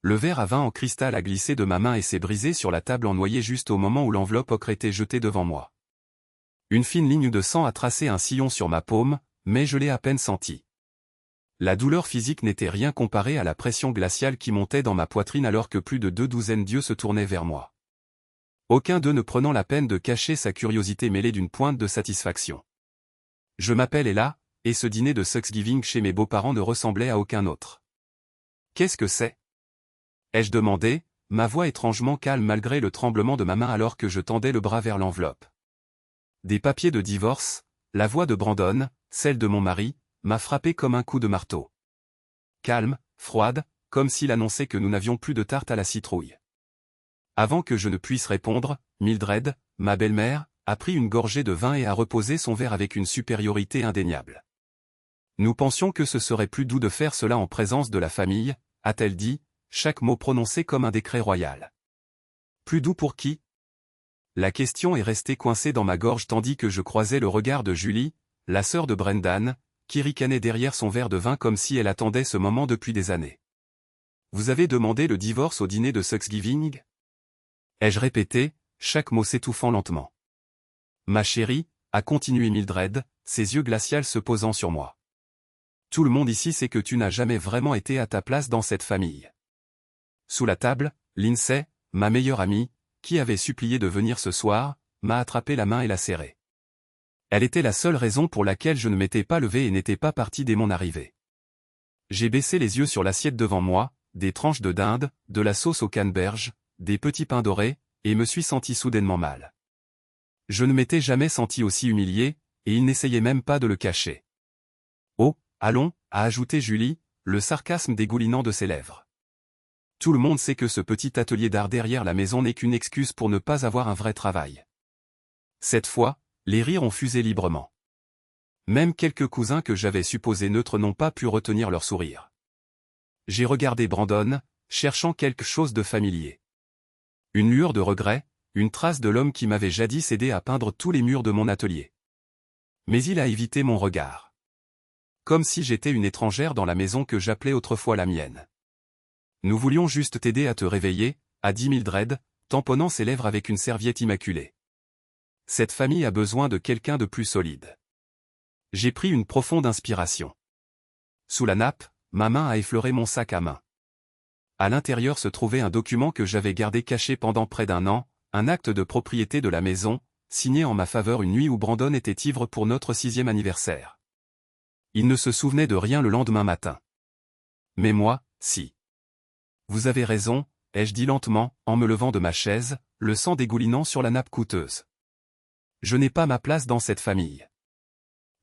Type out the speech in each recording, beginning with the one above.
Le verre à vin en cristal a glissé de ma main et s'est brisé sur la table en noyer juste au moment où l'enveloppe ocre était jetée devant moi. Une fine ligne de sang a tracé un sillon sur ma paume, mais je l'ai à peine senti. La douleur physique n'était rien comparée à la pression glaciale qui montait dans ma poitrine alors que plus de 2 douzaines d'yeux se tournaient vers moi. Aucun d'eux ne prenant la peine de cacher sa curiosité mêlée d'une pointe de satisfaction. Je m'appelle Ella, et ce dîner de Thanksgiving chez mes beaux-parents ne ressemblait à aucun autre. Qu'est-ce que c'est? Ai-je demandé, ma voix étrangement calme malgré le tremblement de ma main alors que je tendais le bras vers l'enveloppe. Des papiers de divorce, la voix de Brandon, celle de mon mari, m'a frappé comme un coup de marteau. Calme, froide, comme s'il annonçait que nous n'avions plus de tarte à la citrouille. Avant que je ne puisse répondre, Mildred, ma belle-mère, a pris une gorgée de vin et a reposé son verre avec une supériorité indéniable. Nous pensions que ce serait plus doux de faire cela en présence de la famille, a-t-elle dit, chaque mot prononcé comme un décret royal. Plus doux pour qui? La question est restée coincée dans ma gorge tandis que je croisais le regard de Julie, la sœur de Brendan, qui ricanait derrière son verre de vin comme si elle attendait ce moment depuis des années. Vous avez demandé le divorce au dîner de Thanksgiving? Ai-je répété, chaque mot s'étouffant lentement. Ma chérie, a continué Mildred, ses yeux glacials se posant sur moi. Tout le monde ici sait que tu n'as jamais vraiment été à ta place dans cette famille. Sous la table, Lindsay, ma meilleure amie, qui avait supplié de venir ce soir, m'a attrapé la main et l'a serrée. Elle était la seule raison pour laquelle je ne m'étais pas levé et n'étais pas parti dès mon arrivée. J'ai baissé les yeux sur l'assiette devant moi, des tranches de dinde, de la sauce au canneberge, des petits pains dorés, et me suis senti soudainement mal. Je ne m'étais jamais senti aussi humilié, et il n'essayait même pas de le cacher. Oh, allons, a ajouté Julie, le sarcasme dégoulinant de ses lèvres. Tout le monde sait que ce petit atelier d'art derrière la maison n'est qu'une excuse pour ne pas avoir un vrai travail. Cette fois, les rires ont fusé librement. Même quelques cousins que j'avais supposés neutres n'ont pas pu retenir leur sourire. J'ai regardé Brandon, cherchant quelque chose de familier. Une lueur de regret, une trace de l'homme qui m'avait jadis aidé à peindre tous les murs de mon atelier. Mais il a évité mon regard. Comme si j'étais une étrangère dans la maison que j'appelais autrefois la mienne. Nous voulions juste t'aider à te réveiller, a dit Mildred, tamponnant ses lèvres avec une serviette immaculée. Cette famille a besoin de quelqu'un de plus solide. J'ai pris une profonde inspiration. Sous la nappe, ma main a effleuré mon sac à main. À l'intérieur se trouvait un document que j'avais gardé caché pendant près d'1 an, un acte de propriété de la maison, signé en ma faveur une nuit où Brandon était ivre pour notre 6e anniversaire. Il ne se souvenait de rien le lendemain matin. Mais moi, si. Vous avez raison, ai-je dit lentement, en me levant de ma chaise, le sang dégoulinant sur la nappe coûteuse. Je n'ai pas ma place dans cette famille.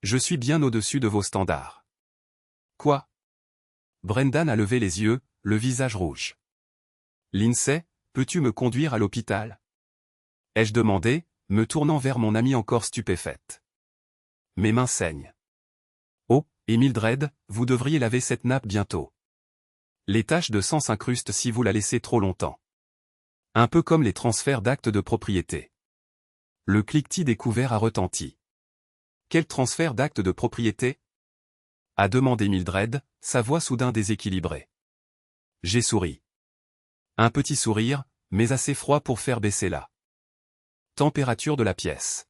Je suis bien au-dessus de vos standards. Quoi? Brendan a levé les yeux, le visage rouge. Lindsay, peux-tu me conduire à l'hôpital? Ai-je demandé, me tournant vers mon amie encore stupéfaite. Mes mains saignent. Oh, et Mildred, vous devriez laver cette nappe bientôt. Les taches de sang s'incrustent si vous la laissez trop longtemps. Un peu comme les transferts d'actes de propriété. Le cliquetis découvert a retenti. Quel transfert d'actes de propriété? A demandé Mildred, sa voix soudain déséquilibrée. J'ai souri. Un petit sourire, mais assez froid pour faire baisser la température de la pièce.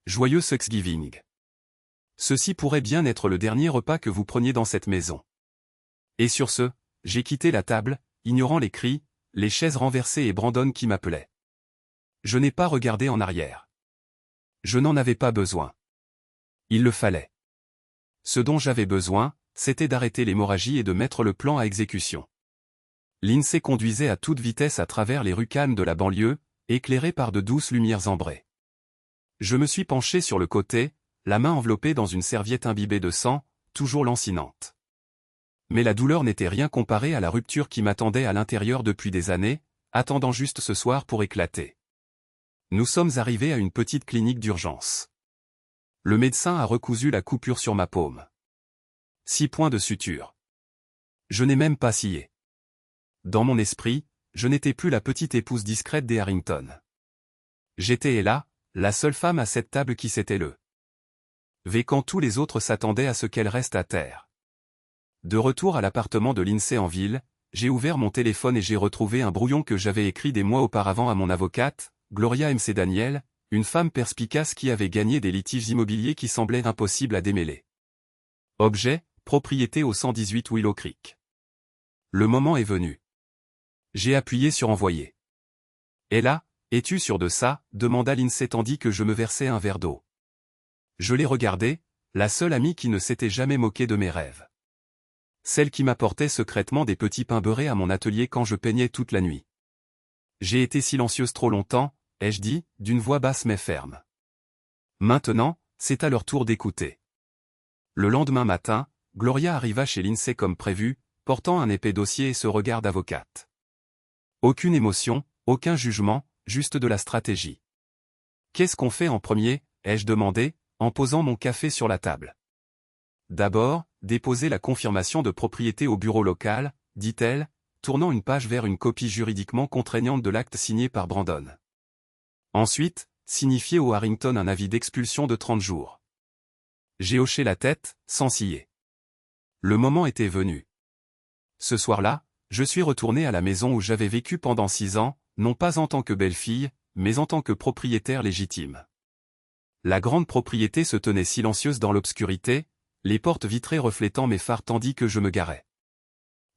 Joyeux Thanksgiving. Ceci pourrait bien être le dernier repas que vous preniez dans cette maison. Et sur ce, j'ai quitté la table, ignorant les cris, les chaises renversées et Brandon qui m'appelait. Je n'ai pas regardé en arrière. Je n'en avais pas besoin. Il le fallait. Ce dont j'avais besoin, c'était d'arrêter l'hémorragie et de mettre le plan à exécution. Lindsay conduisait à toute vitesse à travers les rues calmes de la banlieue, éclairées par de douces lumières ambrées. Je me suis penché sur le côté, la main enveloppée dans une serviette imbibée de sang, toujours lancinante. Mais la douleur n'était rien comparée à la rupture qui m'attendait à l'intérieur depuis des années, attendant juste ce soir pour éclater. Nous sommes arrivés à une petite clinique d'urgence. Le médecin a recousu la coupure sur ma paume. 6 points de suture. Je n'ai même pas scié. Dans mon esprit, je n'étais plus la petite épouse discrète des Harrington. J'étais Ella, la seule femme à cette table qui s'était levée. Quand tous les autres s'attendaient à ce qu'elle reste à terre. De retour à l'appartement de Lindsay en ville, j'ai ouvert mon téléphone et j'ai retrouvé un brouillon que j'avais écrit des mois auparavant à mon avocate, Gloria MC Daniel, une femme perspicace qui avait gagné des litiges immobiliers qui semblaient impossibles à démêler. Objet, propriété au 118 Willow Creek. Le moment est venu. J'ai appuyé sur envoyer. Et là, es-tu sûr de ça, demanda Lindsay tandis que je me versais un verre d'eau. Je l'ai regardée, la seule amie qui ne s'était jamais moquée de mes rêves. Celle qui m'apportait secrètement des petits pains beurrés à mon atelier quand je peignais toute la nuit. J'ai été silencieuse trop longtemps, ai-je dit, d'une voix basse mais ferme. Maintenant, c'est à leur tour d'écouter. Le lendemain matin, Gloria arriva chez Lindsay comme prévu, portant un épais dossier et ce regard d'avocate. Aucune émotion, aucun jugement, juste de la stratégie. Qu'est-ce qu'on fait en premier, ai-je demandé, en posant mon café sur la table. D'abord, déposer la confirmation de propriété au bureau local, dit-elle, tournant une page vers une copie juridiquement contraignante de l'acte signé par Brandon. Ensuite, signifier au Harrington un avis d'expulsion de 30 jours. J'ai hoché la tête, sans ciller. Le moment était venu. Ce soir-là, je suis retourné à la maison où j'avais vécu pendant 6 ans, non pas en tant que belle-fille, mais en tant que propriétaire légitime. La grande propriété se tenait silencieuse dans l'obscurité, les portes vitrées reflétant mes phares tandis que je me garais.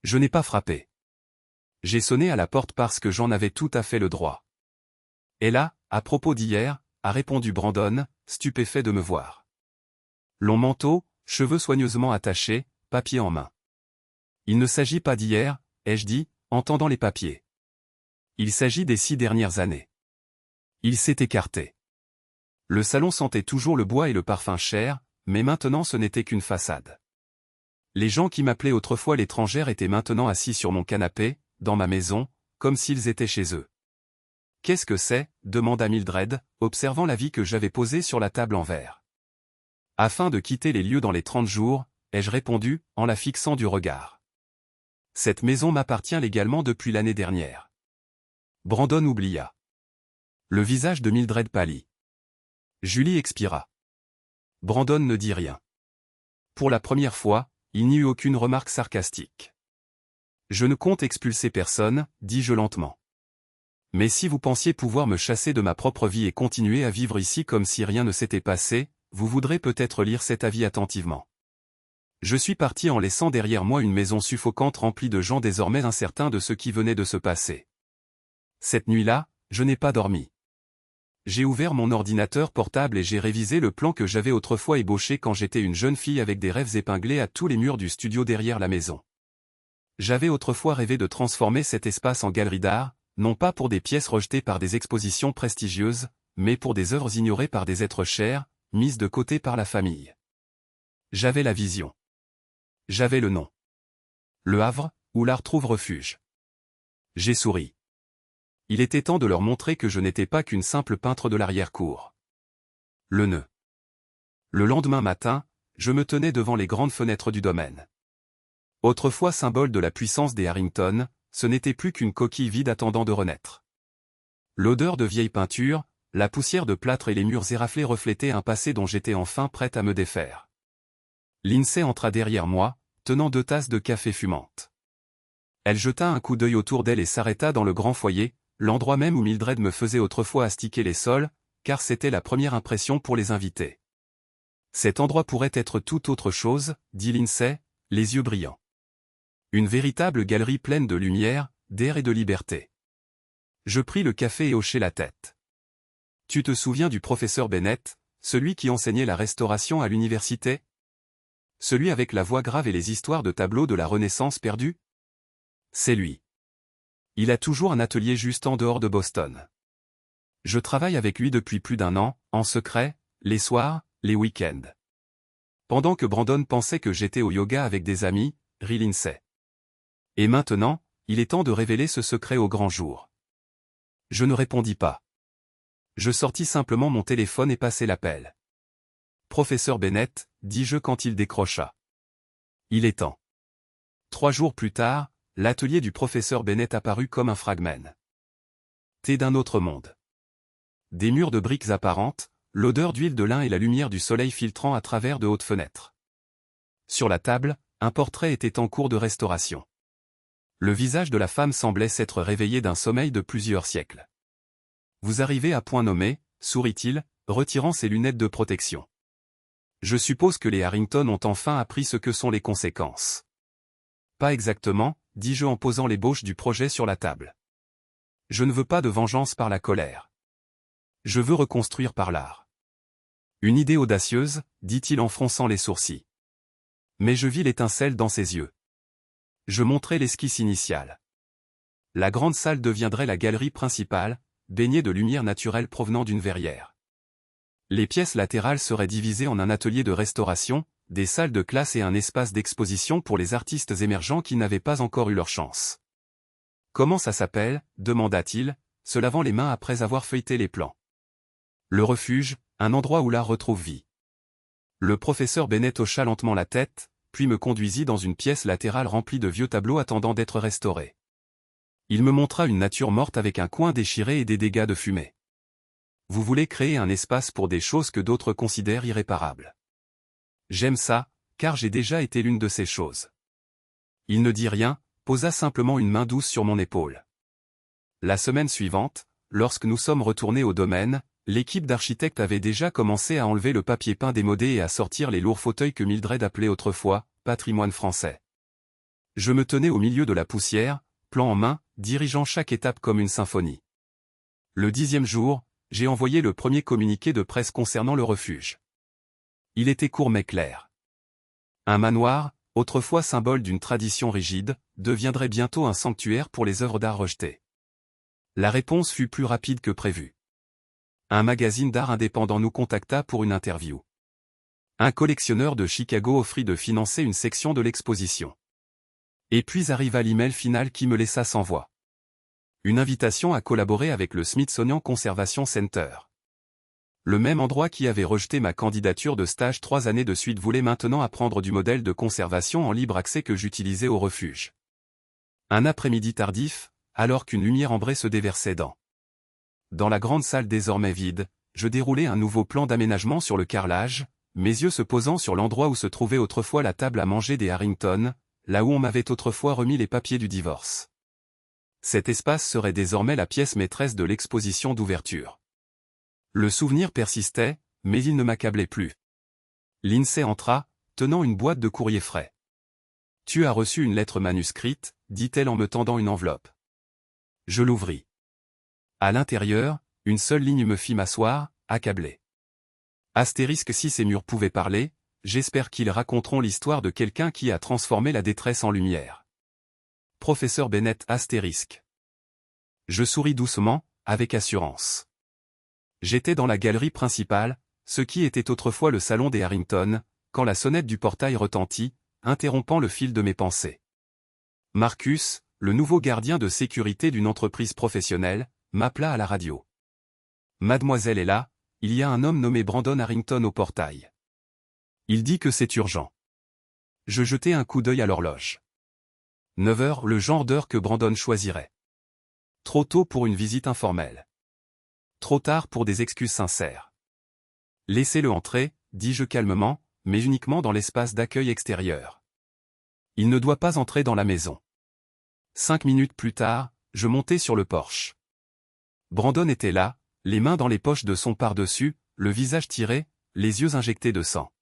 Je n'ai pas frappé. J'ai sonné à la porte parce que j'en avais tout à fait le droit. Et là, à propos d'hier, a répondu Brandon, stupéfait de me voir. Long manteau, cheveux soigneusement attachés, papier en main. Il ne s'agit pas d'hier, ai-je dit, en tendant les papiers. Il s'agit des 6 dernières années. Il s'est écarté. Le salon sentait toujours le bois et le parfum cher, mais maintenant ce n'était qu'une façade. Les gens qui m'appelaient autrefois l'étrangère étaient maintenant assis sur mon canapé, dans ma maison, comme s'ils étaient chez eux. « Qu'est-ce que c'est » demanda Mildred, observant la vie que j'avais posée sur la table en verre. Afin de quitter les lieux dans les 30 jours, ai-je répondu, en la fixant du regard. Cette maison m'appartient légalement depuis l'année dernière. Brandon oublia. Le visage de Mildred pâlit. Julie expira. Brandon ne dit rien. Pour la première fois, il n'y eut aucune remarque sarcastique. Je ne compte expulser personne, dis-je lentement. Mais si vous pensiez pouvoir me chasser de ma propre vie et continuer à vivre ici comme si rien ne s'était passé, vous voudrez peut-être lire cet avis attentivement. Je suis parti en laissant derrière moi une maison suffocante remplie de gens désormais incertains de ce qui venait de se passer. Cette nuit-là, je n'ai pas dormi. J'ai ouvert mon ordinateur portable et j'ai révisé le plan que j'avais autrefois ébauché quand j'étais une jeune fille avec des rêves épinglés à tous les murs du studio derrière la maison. J'avais autrefois rêvé de transformer cet espace en galerie d'art, non pas pour des pièces rejetées par des expositions prestigieuses, mais pour des œuvres ignorées par des êtres chers, mises de côté par la famille. J'avais la vision. J'avais le nom. Le Havre, où l'art trouve refuge. J'ai souri. Il était temps de leur montrer que je n'étais pas qu'une simple peintre de l'arrière-cour. Le nœud. Le lendemain matin, je me tenais devant les grandes fenêtres du domaine. Autrefois symbole de la puissance des Harrington, ce n'était plus qu'une coquille vide attendant de renaître. L'odeur de vieille peinture, la poussière de plâtre et les murs éraflés reflétaient un passé dont j'étais enfin prête à me défaire. Lindsay entra derrière moi, tenant 2 tasses de café fumantes. Elle jeta un coup d'œil autour d'elle et s'arrêta dans le grand foyer, l'endroit même où Mildred me faisait autrefois astiquer les sols, car c'était la première impression pour les invités. Cet endroit pourrait être tout autre chose, dit Lindsay, les yeux brillants. Une véritable galerie pleine de lumière, d'air et de liberté. Je pris le café et hochai la tête. Tu te souviens du professeur Bennett, celui qui enseignait la restauration à l'université? Celui avec la voix grave et les histoires de tableaux de la Renaissance perdue? C'est lui. Il a toujours un atelier juste en dehors de Boston. Je travaille avec lui depuis plus d'1 an, en secret, les soirs, les week-ends. Pendant que Brandon pensait que j'étais au yoga avec des amis, rit Lindsay. Et maintenant, il est temps de révéler ce secret au grand jour. Je ne répondis pas. Je sortis simplement mon téléphone et passai l'appel. Professeur Bennett, dis-je quand il décrocha. Il est temps. 3 jours plus tard, l'atelier du professeur Bennett apparut comme un fragment. T'es d'un autre monde. Des murs de briques apparentes, l'odeur d'huile de lin et la lumière du soleil filtrant à travers de hautes fenêtres. Sur la table, un portrait était en cours de restauration. Le visage de la femme semblait s'être réveillé d'un sommeil de plusieurs siècles. Vous arrivez à point nommé, sourit-il, retirant ses lunettes de protection. Je suppose que les Harrington ont enfin appris ce que sont les conséquences. Pas exactement, dis-je en posant l'ébauche du projet sur la table. Je ne veux pas de vengeance par la colère. Je veux reconstruire par l'art. Une idée audacieuse, dit-il en fronçant les sourcils. Mais je vis l'étincelle dans ses yeux. Je montrai l'esquisse initiale. La grande salle deviendrait la galerie principale, baignée de lumière naturelle provenant d'une verrière. Les pièces latérales seraient divisées en un atelier de restauration, des salles de classe et un espace d'exposition pour les artistes émergents qui n'avaient pas encore eu leur chance. « Comment ça s'appelle » demanda-t-il, se lavant les mains après avoir feuilleté les plans. « Le refuge, un endroit où l'art retrouve vie. » Le professeur Bennett hocha lentement la tête, puis me conduisit dans une pièce latérale remplie de vieux tableaux attendant d'être restaurés. Il me montra une nature morte avec un coin déchiré et des dégâts de fumée. Vous voulez créer un espace pour des choses que d'autres considèrent irréparables. J'aime ça, car j'ai déjà été l'une de ces choses. Il ne dit rien, posa simplement une main douce sur mon épaule. La semaine suivante, lorsque nous sommes retournés au domaine, l'équipe d'architectes avait déjà commencé à enlever le papier peint démodé et à sortir les lourds fauteuils que Mildred appelait autrefois « patrimoine français ». Je me tenais au milieu de la poussière, plan en main, dirigeant chaque étape comme une symphonie. Le 10e jour, j'ai envoyé le premier communiqué de presse concernant le refuge. Il était court mais clair. Un manoir, autrefois symbole d'une tradition rigide, deviendrait bientôt un sanctuaire pour les œuvres d'art rejetées. La réponse fut plus rapide que prévu. Un magazine d'art indépendant nous contacta pour une interview. Un collectionneur de Chicago offrit de financer une section de l'exposition. Et puis arriva l'email final qui me laissa sans voix. Une invitation à collaborer avec le Smithsonian Conservation Center. Le même endroit qui avait rejeté ma candidature de stage 3 années de suite voulait maintenant apprendre du modèle de conservation en libre accès que j'utilisais au refuge. Un après-midi tardif, alors qu'une lumière ambrée se déversait dans la grande salle désormais vide, je déroulais un nouveau plan d'aménagement sur le carrelage, mes yeux se posant sur l'endroit où se trouvait autrefois la table à manger des Harrington, là où on m'avait autrefois remis les papiers du divorce. Cet espace serait désormais la pièce maîtresse de l'exposition d'ouverture. Le souvenir persistait, mais il ne m'accablait plus. Lindsay entra, tenant une boîte de courrier frais. « Tu as reçu une lettre manuscrite » dit-elle en me tendant une enveloppe. Je l'ouvris. À l'intérieur, une seule ligne me fit m'asseoir, accablé. Astérisque si ces murs pouvaient parler, j'espère qu'ils raconteront l'histoire de quelqu'un qui a transformé la détresse en lumière. Professeur Bennett astérisque. Je souris doucement, avec assurance. J'étais dans la galerie principale, ce qui était autrefois le salon des Harrington, quand la sonnette du portail retentit, interrompant le fil de mes pensées. Marcus, le nouveau gardien de sécurité d'une entreprise professionnelle, m'appela à la radio. « Mademoiselle est là, il y a un homme nommé Brandon Harrington au portail. Il dit que c'est urgent. » Je jetai un coup d'œil à l'horloge. 9 heures, le genre d'heure que Brandon choisirait. Trop tôt pour une visite informelle. Trop tard pour des excuses sincères. « Laissez-le entrer, dis-je calmement, mais uniquement dans l'espace d'accueil extérieur. Il ne doit pas entrer dans la maison. » 5 minutes plus tard, je montai sur le porche. Brandon était là, les mains dans les poches de son pardessus, le visage tiré, les yeux injectés de sang.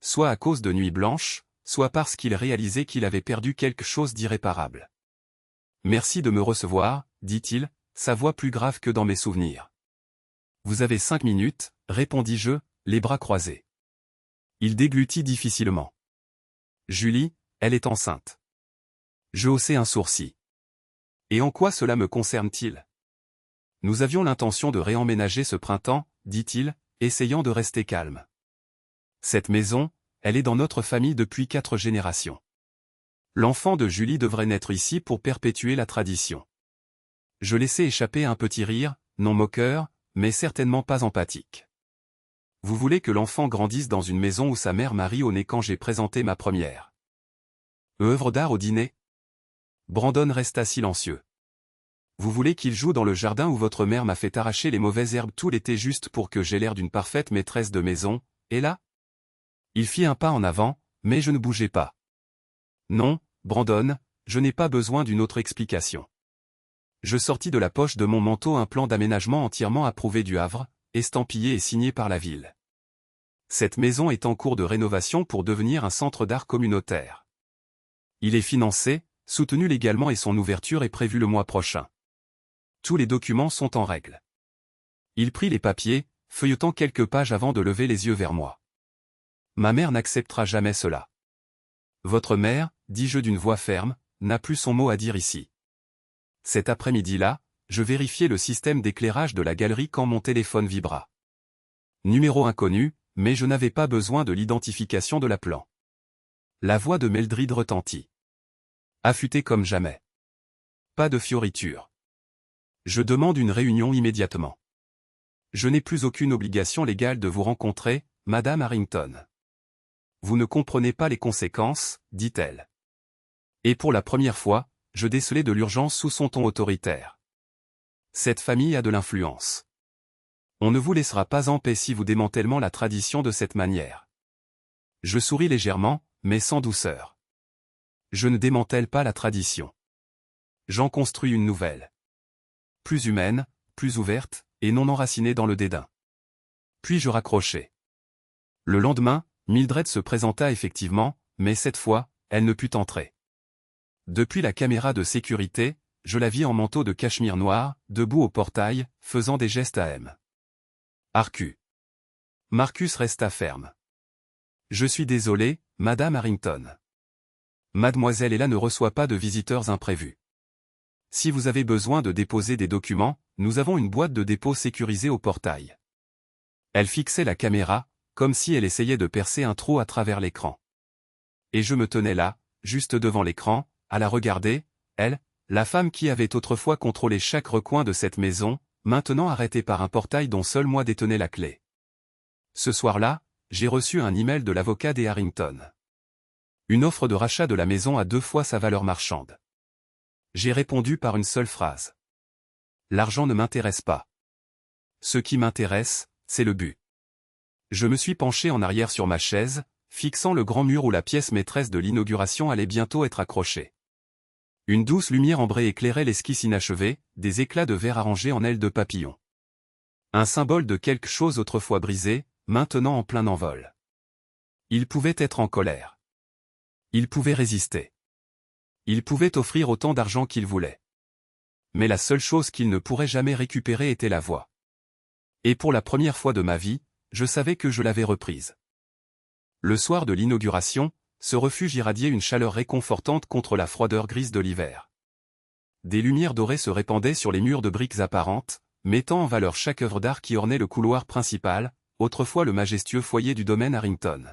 Soit à cause de nuit blanche, soit parce qu'il réalisait qu'il avait perdu quelque chose d'irréparable. « Merci de me recevoir, dit-il, sa voix plus grave que dans mes souvenirs. « Vous avez 5 minutes, répondis-je, les bras croisés. Il déglutit difficilement. « Julie, elle est enceinte. » Je haussai un sourcil. « Et en quoi cela me concerne-t-il ? » « Nous avions l'intention de réemménager ce printemps, dit-il, essayant de rester calme. Cette maison, elle est dans notre famille depuis 4 générations. L'enfant de Julie devrait naître ici pour perpétuer la tradition. » Je laissai échapper un petit rire, non moqueur, mais certainement pas empathique. « Vous voulez que l'enfant grandisse dans une maison où sa mère m'a ri au nez quand j'ai présenté ma première œuvre d'art au dîner ?» Brandon resta silencieux. « Vous voulez qu'il joue dans le jardin où votre mère m'a fait arracher les mauvaises herbes tout l'été juste pour que j'aie l'air d'une parfaite maîtresse de maison, et là ?» Il fit un pas en avant, mais je ne bougeai pas. « Non, Brandon, je n'ai pas besoin d'une autre explication. Je sortis de la poche de mon manteau un plan d'aménagement entièrement approuvé du Havre, estampillé et signé par la ville. Cette maison est en cours de rénovation pour devenir un centre d'art communautaire. Il est financé, soutenu légalement et son ouverture est prévue le mois prochain. Tous les documents sont en règle. Il prit les papiers, feuilletant quelques pages avant de lever les yeux vers moi. Ma mère n'acceptera jamais cela. Votre mère, dis-je d'une voix ferme, n'a plus son mot à dire ici. Cet après-midi-là, je vérifiais le système d'éclairage de la galerie quand mon téléphone vibra. Numéro inconnu, mais je n'avais pas besoin de l'identification de l'appelant. La voix de Meldrid retentit. Affûtée comme jamais. Pas de fioriture. Je demande une réunion immédiatement. Je n'ai plus aucune obligation légale de vous rencontrer, Madame Harrington. Vous ne comprenez pas les conséquences, dit-elle. Et pour la première fois, je décelai de l'urgence sous son ton autoritaire. Cette famille a de l'influence. On ne vous laissera pas en paix si vous démantèlement la tradition de cette manière. Je souris légèrement, mais sans douceur. Je ne démantèle pas la tradition. J'en construis une nouvelle. Plus humaine, plus ouverte, et non enracinée dans le dédain. Puis je raccrochai. Le lendemain, Mildred se présenta effectivement, mais cette fois, elle ne put entrer. Depuis la caméra de sécurité, je la vis en manteau de cachemire noir, debout au portail, faisant des gestes à M. Arcu. Marcus resta ferme. Je suis désolé, Madame Harrington. Mademoiselle Ella ne reçoit pas de visiteurs imprévus. Si vous avez besoin de déposer des documents, nous avons une boîte de dépôt sécurisée au portail. Elle fixait la caméra, comme si elle essayait de percer un trou à travers l'écran. Et je me tenais là, juste devant l'écran, à la regarder, elle, la femme qui avait autrefois contrôlé chaque recoin de cette maison, maintenant arrêtée par un portail dont seul moi détenais la clé. Ce soir-là, j'ai reçu un email de l'avocat des Harrington. Une offre de rachat de la maison à 2 fois sa valeur marchande. J'ai répondu par une seule phrase. L'argent ne m'intéresse pas. Ce qui m'intéresse, c'est le but. Je me suis penché en arrière sur ma chaise, fixant le grand mur où la pièce maîtresse de l'inauguration allait bientôt être accrochée. Une douce lumière ambrée éclairait l'esquisse inachevée, des éclats de verre arrangés en ailes de papillon. Un symbole de quelque chose autrefois brisé, maintenant en plein envol. Il pouvait être en colère. Il pouvait résister. Il pouvait offrir autant d'argent qu'il voulait. Mais la seule chose qu'il ne pourrait jamais récupérer était la voix. Et pour la première fois de ma vie, je savais que je l'avais reprise. Le soir de l'inauguration, ce refuge irradiait une chaleur réconfortante contre la froideur grise de l'hiver. Des lumières dorées se répandaient sur les murs de briques apparentes, mettant en valeur chaque œuvre d'art qui ornait le couloir principal, autrefois le majestueux foyer du domaine Harrington.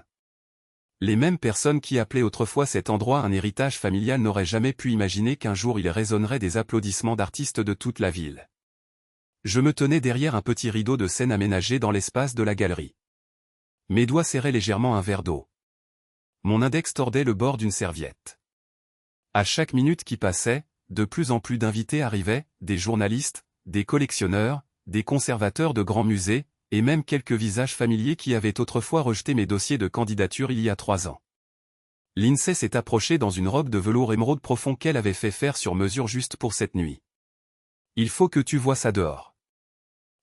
Les mêmes personnes qui appelaient autrefois cet endroit un héritage familial n'auraient jamais pu imaginer qu'un jour il résonnerait des applaudissements d'artistes de toute la ville. Je me tenais derrière un petit rideau de scène aménagé dans l'espace de la galerie. Mes doigts serraient légèrement un verre d'eau. Mon index tordait le bord d'une serviette. À chaque minute qui passait, de plus en plus d'invités arrivaient, des journalistes, des collectionneurs, des conservateurs de grands musées, et même quelques visages familiers qui avaient autrefois rejeté mes dossiers de candidature il y a 3 ans. Lindsay s'est approchée dans une robe de velours émeraude profond qu'elle avait fait faire sur mesure juste pour cette nuit. Il faut que tu vois ça dehors.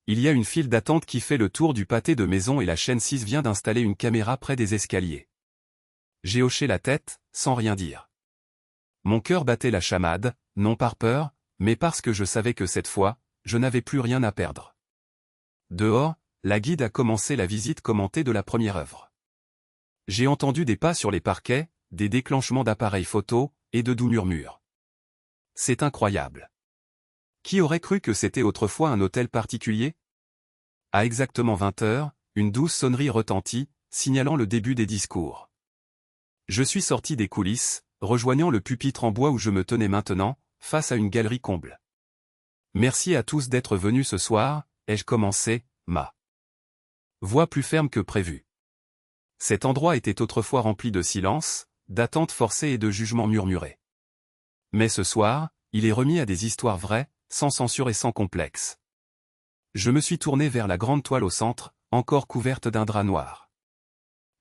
Il y a une file d'attente qui fait le tour du pâté de maison et la chaîne 6 vient d'installer une caméra près des escaliers. J'ai hoché la tête, sans rien dire. Mon cœur battait la chamade, non par peur, mais parce que je savais que cette fois, je n'avais plus rien à perdre. Dehors, la guide a commencé la visite commentée de la première œuvre. J'ai entendu des pas sur les parquets, des déclenchements d'appareils photo, et de doux murmures. C'est incroyable. Qui aurait cru que c'était autrefois un hôtel particulier? À exactement 20 heures, une douce sonnerie retentit, signalant le début des discours. Je suis sorti des coulisses, rejoignant le pupitre en bois où je me tenais maintenant, face à une galerie comble. Merci à tous d'être venus ce soir, ai-je commencé, ma voix plus ferme que prévu. Cet endroit était autrefois rempli de silence, d'attentes forcées et de jugements murmurés. Mais ce soir, il est remis à des histoires vraies, sans censure et sans complexe. Je me suis tourné vers la grande toile au centre, encore couverte d'un drap noir.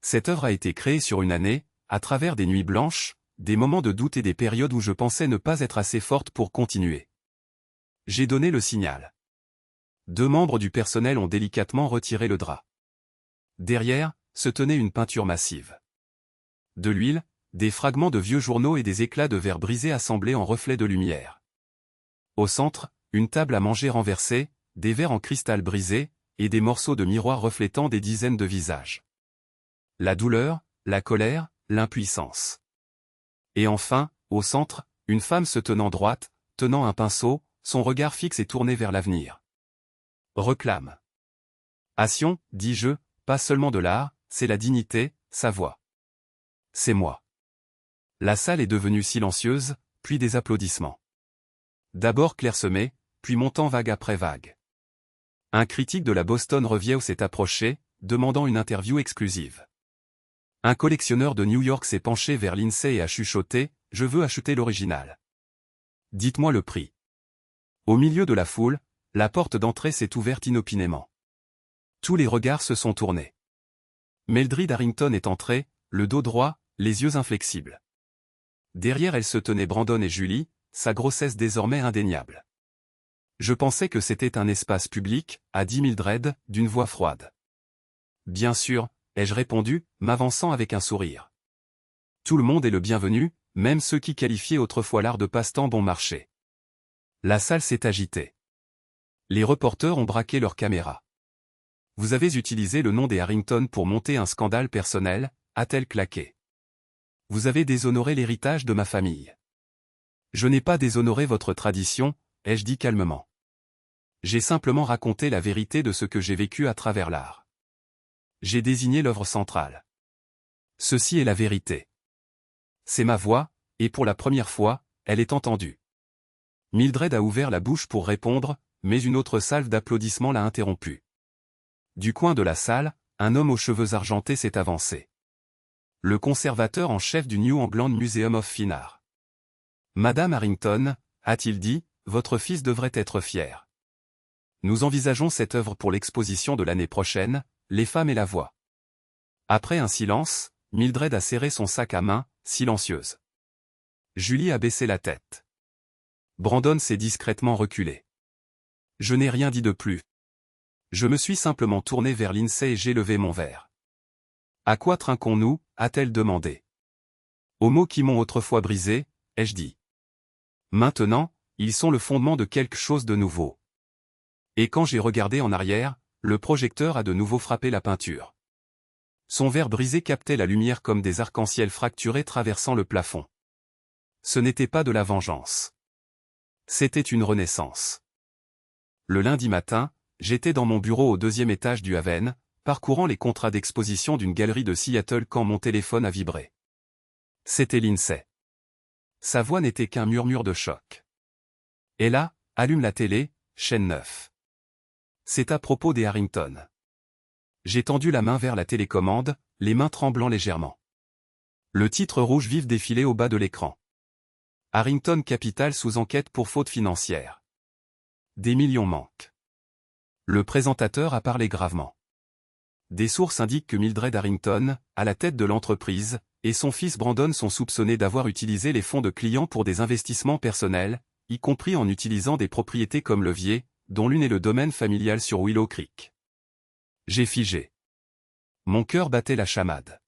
Cette œuvre a été créée sur une année, à travers des nuits blanches, des moments de doute et des périodes où je pensais ne pas être assez forte pour continuer. J'ai donné le signal. 2 membres du personnel ont délicatement retiré le drap. Derrière, se tenait une peinture massive. De l'huile, des fragments de vieux journaux et des éclats de verre brisés assemblés en reflets de lumière. Au centre, une table à manger renversée, des verres en cristal brisés, et des morceaux de miroir reflétant des dizaines de visages. La douleur, la colère, l'impuissance. Et enfin, au centre, une femme se tenant droite, tenant un pinceau, son regard fixe et tourné vers l'avenir. Reclame. Passion, dis-je, pas seulement de l'art, c'est la dignité, sa voix. C'est moi. La salle est devenue silencieuse, puis des applaudissements. D'abord clairsemés, puis montant vague après vague. Un critique de la Boston Review s'est approché, demandant une interview exclusive. Un collectionneur de New York s'est penché vers Lindsay et a chuchoté « Je veux acheter l'original. Dites-moi le prix. » Au milieu de la foule, la porte d'entrée s'est ouverte inopinément. Tous les regards se sont tournés. Mildred Harrington est entrée, le dos droit, les yeux inflexibles. Derrière elle se tenaient Brandon et Julie, sa grossesse désormais indéniable. Je pensais que c'était un espace public, a dit Mildred, d'une voix froide. Bien sûr, ai-je répondu, m'avançant avec un sourire. Tout le monde est le bienvenu, même ceux qui qualifiaient autrefois l'art de passe-temps bon marché. La salle s'est agitée. Les reporters ont braqué leurs caméras. Vous avez utilisé le nom des Harrington pour monter un scandale personnel, a-t-elle claqué. Vous avez déshonoré l'héritage de ma famille. Je n'ai pas déshonoré votre tradition, ai-je dit calmement. J'ai simplement raconté la vérité de ce que j'ai vécu à travers l'art. J'ai désigné l'œuvre centrale. Ceci est la vérité. C'est ma voix, et pour la première fois, elle est entendue. Mildred a ouvert la bouche pour répondre, mais une autre salve d'applaudissements l'a interrompue. Du coin de la salle, un homme aux cheveux argentés s'est avancé. Le conservateur en chef du New England Museum of Fine Art. Madame Harrington, a-t-il dit, votre fils devrait être fier. Nous envisageons cette œuvre pour l'exposition de l'année prochaine, Les femmes et la voix. Après un silence, Mildred a serré son sac à main, silencieuse. Julie a baissé la tête. Brandon s'est discrètement reculé. Je n'ai rien dit de plus. Je me suis simplement tourné vers Lindsay et j'ai levé mon verre. À quoi trinquons-nous, a-t-elle demandé. Aux mots qui m'ont autrefois brisé, ai-je dit. Maintenant, ils sont le fondement de quelque chose de nouveau. Et quand j'ai regardé en arrière, le projecteur a de nouveau frappé la peinture. Son verre brisé captait la lumière comme des arcs-en-ciel fracturés traversant le plafond. Ce n'était pas de la vengeance. C'était une renaissance. Le lundi matin, j'étais dans mon bureau au 2e étage du Haven, parcourant les contrats d'exposition d'une galerie de Seattle quand mon téléphone a vibré. C'était Lindsay. Sa voix n'était qu'un murmure de choc. Et là, allume la télé, chaîne 9. C'est à propos des Harrington. J'ai tendu la main vers la télécommande, les mains tremblant légèrement. Le titre rouge vif défilait au bas de l'écran. Harrington Capital sous enquête pour faute financière. Des millions manquent. Le présentateur a parlé gravement. Des sources indiquent que Mildred Harrington, à la tête de l'entreprise, et son fils Brandon sont soupçonnés d'avoir utilisé les fonds de clients pour des investissements personnels, y compris en utilisant des propriétés comme levier, dont l'une est le domaine familial sur Willow Creek. J'ai figé. Mon cœur battait la chamade.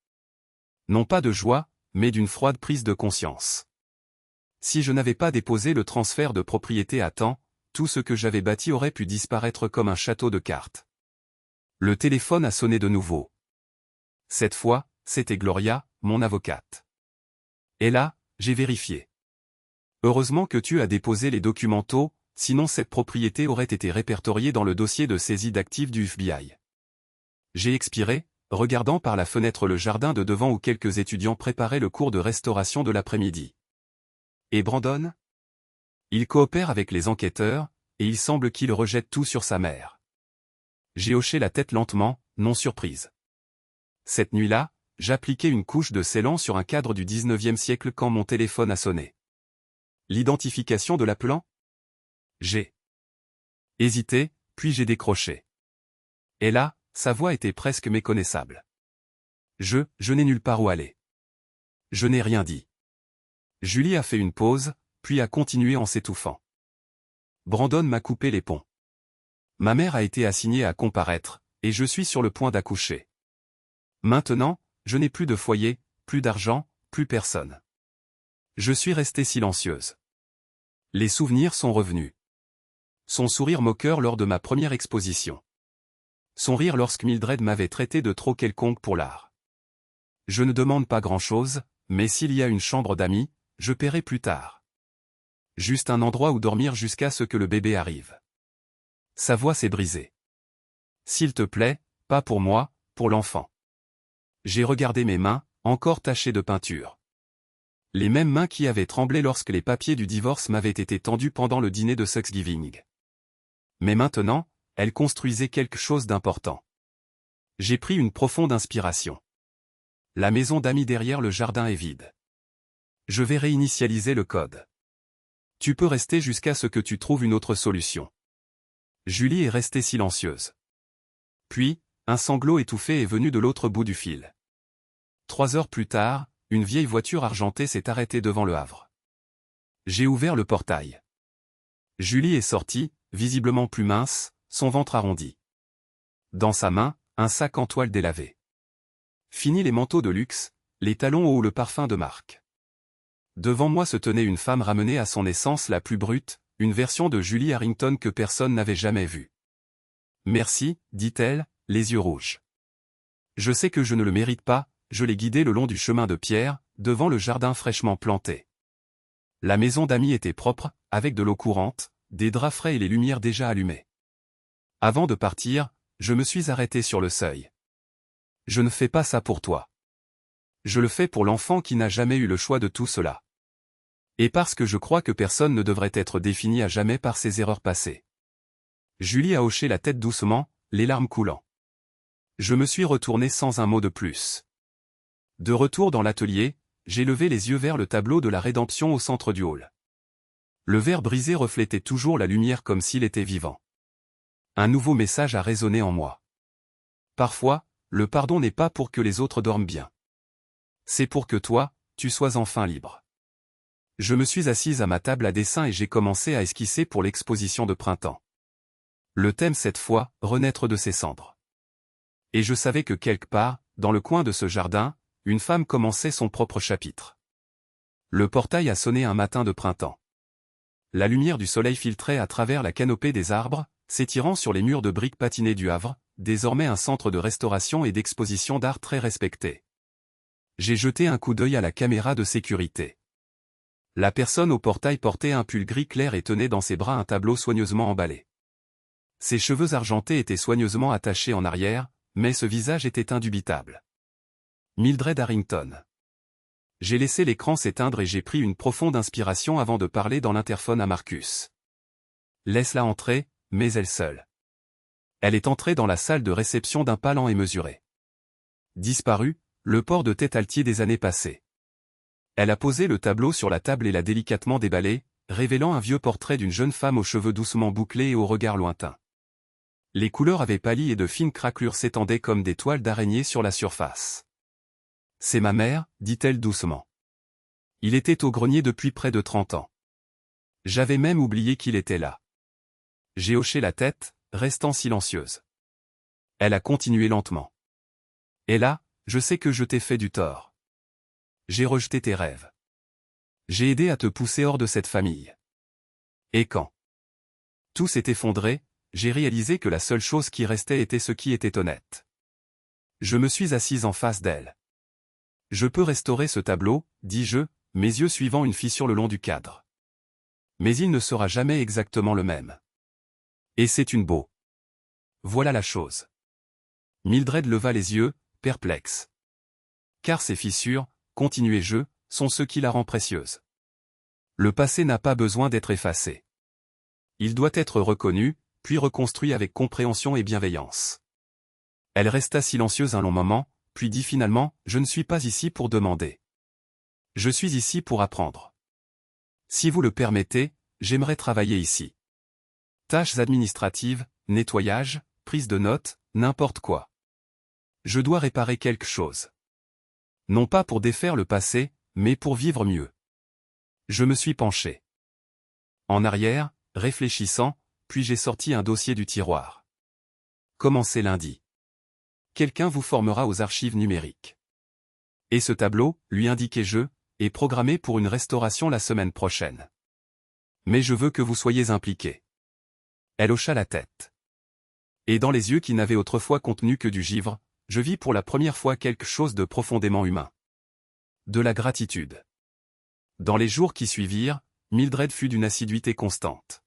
Non pas de joie, mais d'une froide prise de conscience. Si je n'avais pas déposé le transfert de propriété à temps, tout ce que j'avais bâti aurait pu disparaître comme un château de cartes. Le téléphone a sonné de nouveau. Cette fois, c'était Gloria, mon avocate. Et là, j'ai vérifié. Heureusement que tu as déposé les documents, sinon cette propriété aurait été répertoriée dans le dossier de saisie d'actifs du FBI. J'ai expiré, regardant par la fenêtre le jardin de devant où quelques étudiants préparaient le cours de restauration de l'après-midi. Et Brandon ? Il coopère avec les enquêteurs, et il semble qu'il rejette tout sur sa mère. J'ai hoché la tête lentement, non surprise. Cette nuit-là, j'appliquais une couche de scellant sur un cadre du 19e siècle quand mon téléphone a sonné. L'identification de l'appelant ? J'ai hésité, puis j'ai décroché. Et là, sa voix était presque méconnaissable. Je n'ai nulle part où aller. Je n'ai rien dit. Julie a fait une pause, puis a continué en s'étouffant. Brandon m'a coupé les ponts. Ma mère a été assignée à comparaître, et je suis sur le point d'accoucher. Maintenant, je n'ai plus de foyer, plus d'argent, plus personne. Je suis restée silencieuse. Les souvenirs sont revenus. Son sourire moqueur lors de ma première exposition. Son rire lorsque Mildred m'avait traité de trop quelconque pour l'art. Je ne demande pas grand-chose, mais s'il y a une chambre d'amis, je paierai plus tard. Juste un endroit où dormir jusqu'à ce que le bébé arrive. Sa voix s'est brisée. S'il te plaît, pas pour moi, pour l'enfant. J'ai regardé mes mains, encore tachées de peinture. Les mêmes mains qui avaient tremblé lorsque les papiers du divorce m'avaient été tendus pendant le dîner de Thanksgiving. Mais maintenant, elles construisaient quelque chose d'important. J'ai pris une profonde inspiration. La maison d'amis derrière le jardin est vide. Je vais réinitialiser le code. Tu peux rester jusqu'à ce que tu trouves une autre solution. Julie est restée silencieuse. Puis, un sanglot étouffé est venu de l'autre bout du fil. 3 heures plus tard, une vieille voiture argentée s'est arrêtée devant le Havre. J'ai ouvert le portail. Julie est sortie, visiblement plus mince, son ventre arrondi. Dans sa main, un sac en toile délavé. Fini les manteaux de luxe, les talons hauts ou le parfum de marque. Devant moi se tenait une femme ramenée à son essence la plus brute, une version de Julie Harrington que personne n'avait jamais vue. Merci, dit-elle, les yeux rouges. Je sais que je ne le mérite pas, je l'ai guidée le long du chemin de pierre, devant le jardin fraîchement planté. La maison d'amis était propre, avec de l'eau courante, des draps frais et les lumières déjà allumées. Avant de partir, je me suis arrêté sur le seuil. Je ne fais pas ça pour toi. Je le fais pour l'enfant qui n'a jamais eu le choix de tout cela. Et parce que je crois que personne ne devrait être défini à jamais par ses erreurs passées. Julie a hoché la tête doucement, les larmes coulant. Je me suis retourné sans un mot de plus. De retour dans l'atelier, j'ai levé les yeux vers le tableau de la rédemption au centre du hall. Le verre brisé reflétait toujours la lumière comme s'il était vivant. Un nouveau message a résonné en moi. Parfois, le pardon n'est pas pour que les autres dorment bien. C'est pour que toi, tu sois enfin libre. Je me suis assise à ma table à dessin et j'ai commencé à esquisser pour l'exposition de printemps. Le thème cette fois, renaître de ses cendres. Et je savais que quelque part, dans le coin de ce jardin, une femme commençait son propre chapitre. Le portail a sonné un matin de printemps. La lumière du soleil filtrait à travers la canopée des arbres, s'étirant sur les murs de briques patinées du Havre, désormais un centre de restauration et d'exposition d'art très respecté. J'ai jeté un coup d'œil à la caméra de sécurité. La personne au portail portait un pull gris clair et tenait dans ses bras un tableau soigneusement emballé. Ses cheveux argentés étaient soigneusement attachés en arrière, mais ce visage était indubitable. Mildred Harrington. J'ai laissé l'écran s'éteindre et j'ai pris une profonde inspiration avant de parler dans l'interphone à Marcus. Laisse-la entrer, mais elle seule. Elle est entrée dans la salle de réception d'un pas lent et mesuré. Disparu, le port de tête altier des années passées. Elle a posé le tableau sur la table et l'a délicatement déballé, révélant un vieux portrait d'une jeune femme aux cheveux doucement bouclés et au regard lointain. Les couleurs avaient pâli et de fines craquelures s'étendaient comme des toiles d'araignée sur la surface. « C'est ma mère », dit-elle doucement. Il était au grenier depuis près de 30 ans. J'avais même oublié qu'il était là. J'ai hoché la tête, restant silencieuse. Elle a continué lentement. Et là, je sais que je t'ai fait du tort. J'ai rejeté tes rêves. J'ai aidé à te pousser hors de cette famille. Et quand tout s'est effondré, j'ai réalisé que la seule chose qui restait était ce qui était honnête. Je me suis assise en face d'elle. Je peux restaurer ce tableau, dis-je, mes yeux suivant une fissure le long du cadre. Mais il ne sera jamais exactement le même. Et c'est une beau. Voilà la chose. Mildred leva les yeux, perplexe. Car ces fissures, continuai-je, sont ce qui la rend précieuse. Le passé n'a pas besoin d'être effacé. Il doit être reconnu, puis reconstruit avec compréhension et bienveillance. Elle resta silencieuse un long moment, puis dit finalement, « Je ne suis pas ici pour demander. Je suis ici pour apprendre. Si vous le permettez, j'aimerais travailler ici. Tâches administratives, nettoyage, prise de notes, n'importe quoi. Je dois réparer quelque chose. Non pas pour défaire le passé, mais pour vivre mieux. Je me suis penché en arrière, réfléchissant, puis j'ai sorti un dossier du tiroir. Commencez lundi. Quelqu'un vous formera aux archives numériques. Et ce tableau, lui indiquai-je, est programmé pour une restauration la semaine prochaine. Mais je veux que vous soyez impliqués. Elle hocha la tête. Et dans les yeux qui n'avaient autrefois contenu que du givre, je vis pour la première fois quelque chose de profondément humain. De la gratitude. Dans les jours qui suivirent, Mildred fut d'une assiduité constante.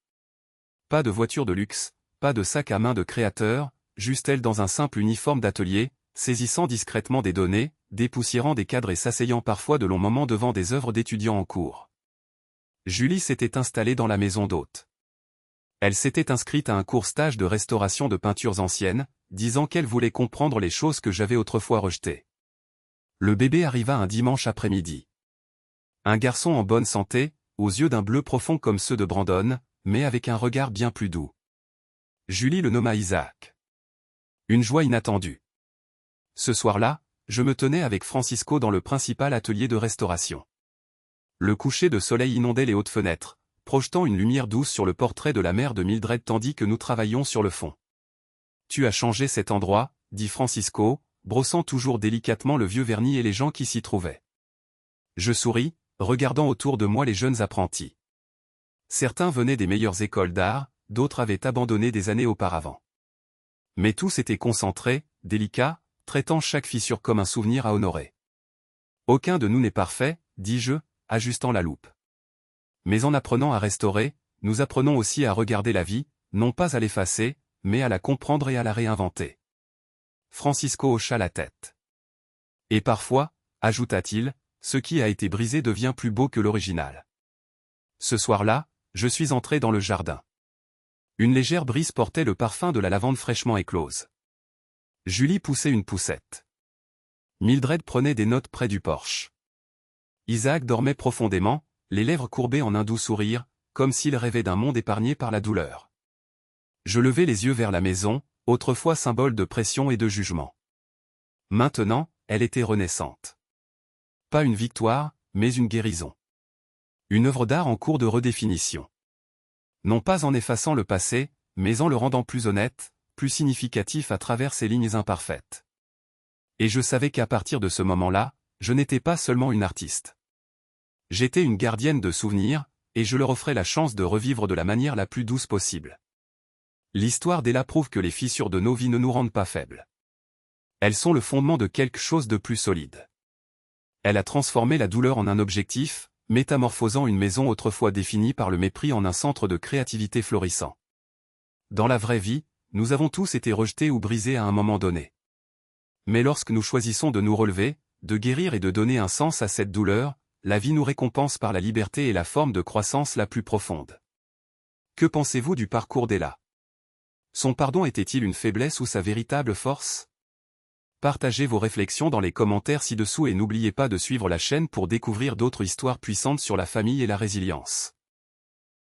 Pas de voiture de luxe, pas de sac à main de créateur, juste elle dans un simple uniforme d'atelier, saisissant discrètement des données, dépoussiérant des cadres et s'asseyant parfois de longs moments devant des œuvres d'étudiants en cours. Julie s'était installée dans la maison d'hôte. Elle s'était inscrite à un court stage de restauration de peintures anciennes, disant qu'elle voulait comprendre les choses que j'avais autrefois rejetées. Le bébé arriva un dimanche après-midi. Un garçon en bonne santé, aux yeux d'un bleu profond comme ceux de Brandon, mais avec un regard bien plus doux. Julie le nomma Isaac. Une joie inattendue. Ce soir-là, je me tenais avec Francisco dans le principal atelier de restauration. Le coucher de soleil inondait les hautes fenêtres, projetant une lumière douce sur le portrait de la mère de Mildred tandis que nous travaillions sur le fond. « Tu as changé cet endroit » dit Francisco, brossant toujours délicatement le vieux vernis et les gens qui s'y trouvaient. Je souris, regardant autour de moi les jeunes apprentis. Certains venaient des meilleures écoles d'art, d'autres avaient abandonné des années auparavant. Mais tous étaient concentrés, délicats, traitant chaque fissure comme un souvenir à honorer. Aucun de nous n'est parfait, dis-je, ajustant la loupe. Mais en apprenant à restaurer, nous apprenons aussi à regarder la vie, non pas à l'effacer, mais à la comprendre et à la réinventer. Francisco hocha la tête. Et parfois, ajouta-t-il, ce qui a été brisé devient plus beau que l'original. Ce soir-là, je suis entré dans le jardin. Une légère brise portait le parfum de la lavande fraîchement éclose. Julie poussait une poussette. Mildred prenait des notes près du porche. Isaac dormait profondément, les lèvres courbées en un doux sourire, comme s'il rêvait d'un monde épargné par la douleur. Je levai les yeux vers la maison, autrefois symbole de pression et de jugement. Maintenant, elle était renaissante. Pas une victoire, mais une guérison. Une œuvre d'art en cours de redéfinition. Non pas en effaçant le passé, mais en le rendant plus honnête, plus significatif à travers ses lignes imparfaites. Et je savais qu'à partir de ce moment-là, je n'étais pas seulement une artiste. J'étais une gardienne de souvenirs, et je leur offrais la chance de revivre de la manière la plus douce possible. L'histoire d'Ella prouve que les fissures de nos vies ne nous rendent pas faibles. Elles sont le fondement de quelque chose de plus solide. Elle a transformé la douleur en un objectif, métamorphosant une maison autrefois définie par le mépris en un centre de créativité florissant. Dans la vraie vie, nous avons tous été rejetés ou brisés à un moment donné. Mais lorsque nous choisissons de nous relever, de guérir et de donner un sens à cette douleur, la vie nous récompense par la liberté et la forme de croissance la plus profonde. Que pensez-vous du parcours d'Ella? Son pardon était-il une faiblesse ou sa véritable force? Partagez vos réflexions dans les commentaires ci-dessous et n'oubliez pas de suivre la chaîne pour découvrir d'autres histoires puissantes sur la famille et la résilience.